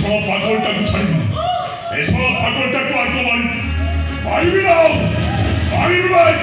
एसो पागलटा को छाड़ी एसो पागलटा को आको मारी भी ना मारी भी भाई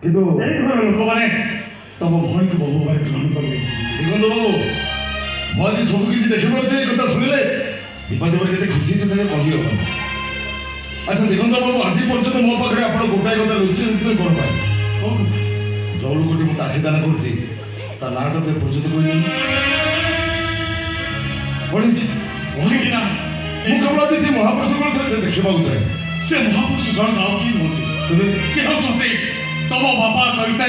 किंतु लोक मैंने तम भाई को बहु भाई ग्रहण कर देखो बाबू मुझे सब किसी देख पारे कथा शुणिले दीपाजवर के खुशी तो कही हम अच्छा देखो बाबू आज पर्यटन मो पाखे आप गोटाए कथा लुचि कौन पाए जो लोक मुझे आखिदान कर नाटा तो पर्यटन कहना केवल से महापुरुष को देखा चाहे से महापुरुष जन गाँव कि नुहति से होते तम बापा कविता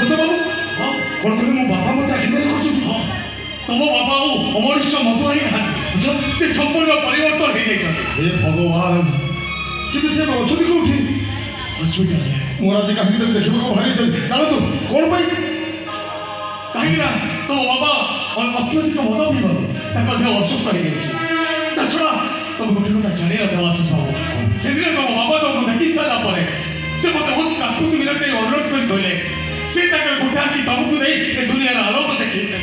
कौन कहले मो बापा मत आखिदान कर तम बापा अमरीश मधुआई से संपूर्ण परिवर्तन हो हे भगवान कि से अच्छे कौटी हस्पिटाल मोर आज कहीं देखा भारी चलतु कौन पाई कहीं तुम बाबा अत्यधिक मद पीबार देह असुस्थ हो छड़ा तुम गोटे कथा जान देवाशीष बाबू से तुम बाबा तुमको ଦେଇ ଏ ଦୁନିଆର ଆଲୋକ ଦେଖେଇଲେ।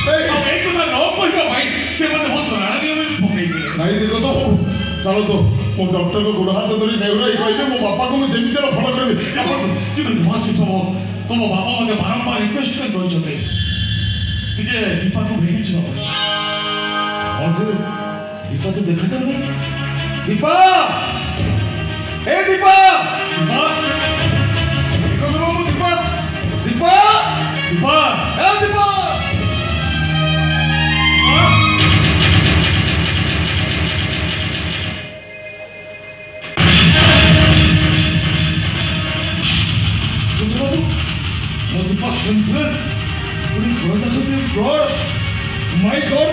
ଆଉ ଏଇ କଥା ନ କହିବା ପାଇଁ ସେ ମୋତେ ବହୁତ ରାଣୀୟ ବି ପକେଇଥିଲେ। ନାଇଁ ଦେଖ ତ ଚାଲ ତ ମୁଁ ଡକ୍ଟରଙ୍କ ଗୋଡ଼ ହାତ ଧରି ନେହୁରାଇ କହିବେ ମୋ ବାପାକୁ ମୁଁ ଯେମିତି ହେଲେ ଭଲ କରିବି। କିନ୍ତୁ ଦେବାଶିଷ ବାବୁ ତମ ବାପା ମୋତେ ବାରମ୍ବାର ରିକ୍ୱେଷ୍ଟ କରି କହିଛନ୍ତି ଟିକେ ଦୀପାକୁ ଭେଟିଯିବା ପାଇଁ। ହଁ ଯେ ଦୀପା ତ ଦେଖାଯାଉନି। ଦୀପା ଏ ଦୀପା ଦୀପା ଦୀପା ଦୀପା ଦୀପା ଏ ଦୀପା My God,